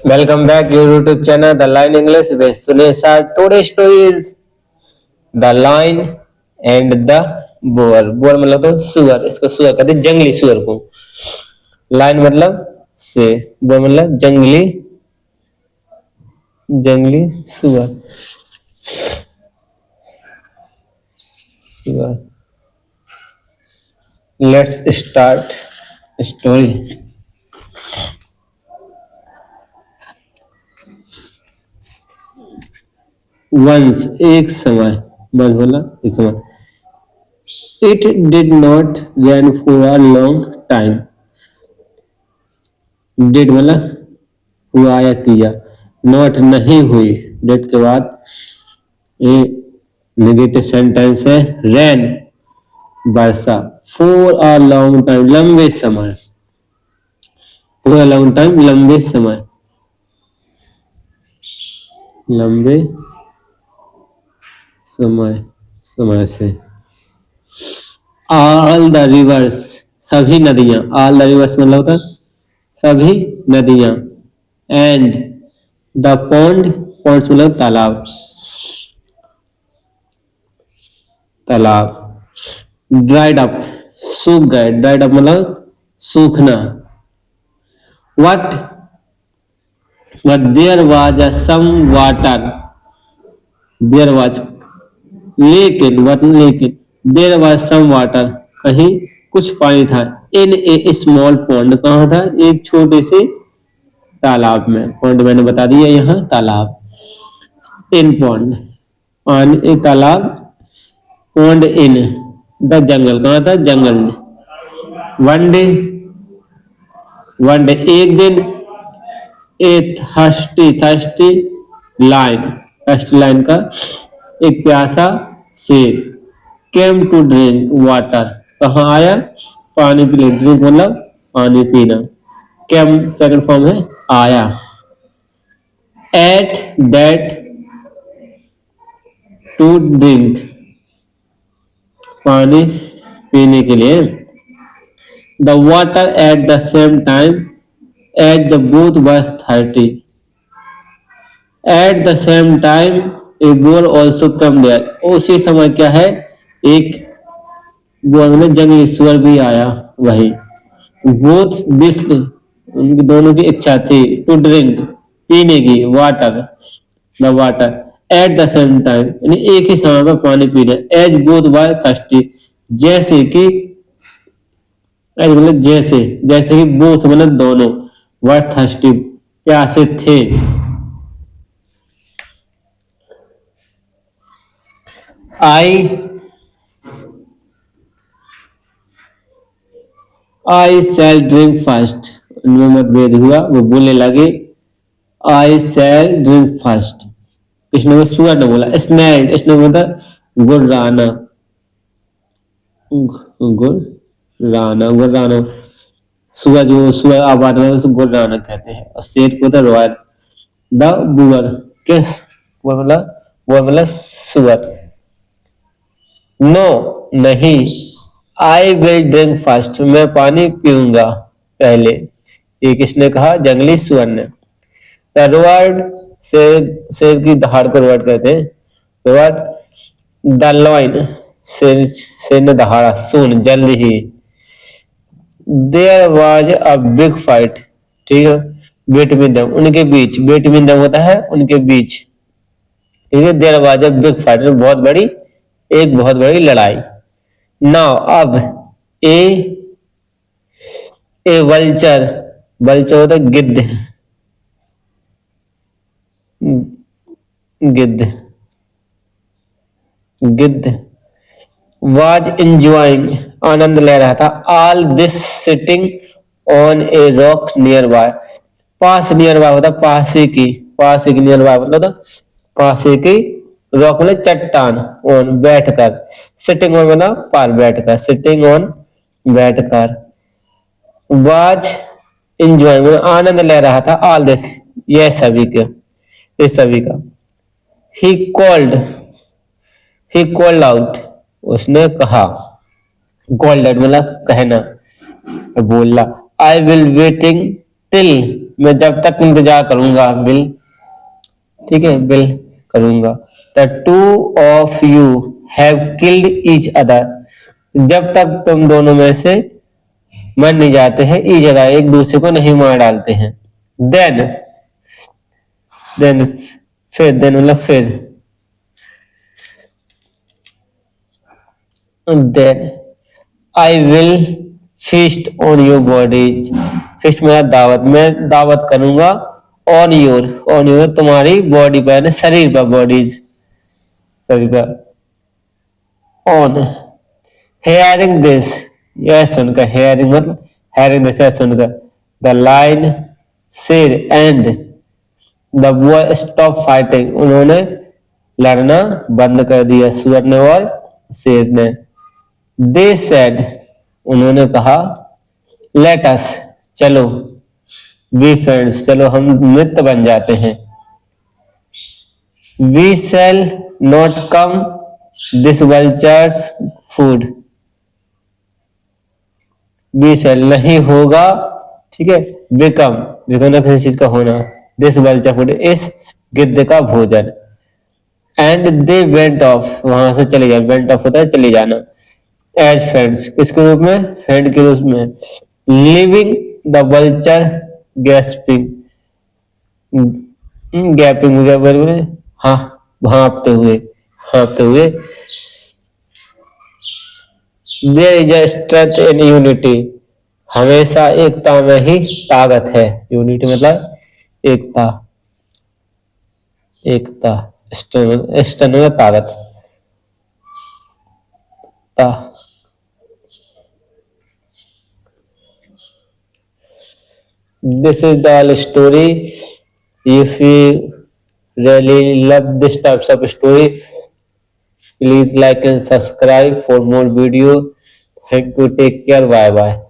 Welcome back your YouTube channel The Line English with Sunil sir. Today's story is The Lion and the Boar. Bore मतलब तो सुअर, इसको सुअर कहते हैं, जंगली सुअर को। लाइन मतलब से, बोर मतलब जंगली जंगली सुअर सुअर। Let's start story. वंस एक समय, वंस मतलब इस समय। It did not run for a long time. Did मतलब हुआ या किया, नॉट नहीं हुई, डिड के बाद ये नेगेटिव सेंटेंस है। रैन वर्षा, फॉर अ लॉन्ग टाइम लंबे समय, फॉर अ लॉन्ग टाइम लंबे समय, लंबे समय समय से। ऑल द रिवर्स सभी नदियां, ऑल द रिवर्स मतलब होता है सभी नदियां। एंड द पॉन्ड, पॉन्ड्स मतलब तालाब, तालाब। ड्राइड अप सूख गए, ड्राइड अप मतलब सूखना। What but there was a some water, there was लेकिन, वट लेकिन, देयर वाज सम वाटर कहीं कुछ पानी था। इन ए स्मॉल पॉन्ड, कहाँ था, एक छोटे से तालाब में। पॉन्ड मैंने बता दिया यहाँ तालाब। इन पॉन्ड पानी, एक तालाब। पॉन्ड इन द जंगल, कहाँ था, जंगल। वन डे, वन डे एक दिन। ए thirsty, thirsty line, thirsty line का एक प्यासा शेर। केम टू ड्रिंक वाटर, कहाँ आया, पानी पीने। ड्रिंक मतलब पानी पीना। केम सेकंड फॉर्म है आया। एट दैट टू ड्रिंक, पानी पीने के लिए। The water at the same time as the both was 30। At the same time a bore also come there, उसी समय क्या है, एक बोर में जंगली सुअर भी आया वही। बोथ विश्व, उनकी दोनों की इच्छा थी, टू ड्रिंक पीने की, water the water at the same time यानी एक ही समय पर पानी पीना। एज बोथ वर थर्स्टी, जैसे कि, एज मतलब जैसे, जैसे कि बोथ मतलब दोनों, वर थर्स्टी प्यासे थे। आई आई शैल ड्रिंक फर्स्ट, उनमें मतभेद हुआ, वो बोलने लगे आई शैल ड्रिंक फर्स्ट। किसने, सुअर ने बोला। स्नैल्ड, इसने मतलब गुर्राना, गुर्राना, गुर्राना। सुअर जो सुअर आबाद में उसे गुर्राना कहते हैं। और शेर को होता है रॉयल। द बुअर, किस, वो मतलब सुअर। नो नहीं, आई विल ड्रिंक फर्स्ट, मैं पानी पीऊंगा पहले। ये किसने कहा, जंगली सुअर ने। द रोवर्ड, शेर, शेर की दहाड़ को रोवर्ड कहते हैं, रोवर्ड। द लॉइन, शेर, शेर ने दहाड़ा, सुन जल्द ही। There was a big fight, ठीक है, बिटवीन देम, उनके बीच, बिटवीन देम होता है उनके बीच, ठीक है। There was a big fight, बहुत बड़ी, एक बहुत बड़ी लड़ाई। नाउ अब, ए ए वल्चर, वल्चर होता है गिद्ध, गिद्ध, गिद्ध। वाज इंजॉइंग, आनंद ले रहा था। All this sitting on a rock near by, pass near by होता पास ही की, पास ही की, नियर बाय मतलब पास ही की। रॉक मतलब चट्टान, ऑन बैठकर। सिटिंग ऑन मतलब पर बैठकर, सिटिंग ऑन बैठकर। वाज इंजॉइंग मतलब आनंद ले रहा था। ऑल दिस, ये सभी के, इस सभी का। He called, he called out, उसने कहा। कॉल्ड आउट मतलब कहना, बोलना। आई विल वेटिंग टिल मैं जब तक इंतजार करूंगा बिल, ठीक है, बिल करूंगा। The two of you have killed each other, जब तक तुम दोनों में से मर नहीं जाते हैं, ईच अदर एक दूसरे को नहीं मार डालते हैं। देन, देन फिर, देन मतलब फिर, then I will feast on your bodies, feast मेरा दावत, मैं दावत करूंगा ऑन योर, ऑन योर तुम्हारी बॉडी पर, यानी शरीर पर, बॉडीज शरीर पर, ऑन। हेयरिंग दिस, यह सुनकर, हेयरिंग मतलब हेयरिंग दिस, यह सुनकर, the line said and the boy stop fighting, उन्होंने लड़ना बंद कर दिया, सुअर ने और शेर ने। दे सेड, उन्होंने कहा, लेट अस, चलो, बी फ्रेंड्स, चलो हम मित्र बन जाते हैं। We shall not come this vultures food, we shall नहीं होगा, ठीक है, बिकम, बिकम किसी चीज का होना, दिस वल्चर फूड इस गिद्ध का भोजन। एंड दे वेंट ऑफ, वहां से चले जाए, वेंट ऑफ होता है चले जाना। एज फ्रेंड्स, किसके रूप में, फ्रेंड के रूप में। Leaving the vulture gasping, gaping, हाँ, भापते हुए, हाँपते हुए। There is a strength in unity, हमेशा एकता में ही ताकत है, यूनिटी मतलब एकता, एकता, एक्सटर्नल ताकत, ता। This is the whole story. If you really love this types of story, please like and subscribe for more video. Thank you. Take care. Bye bye.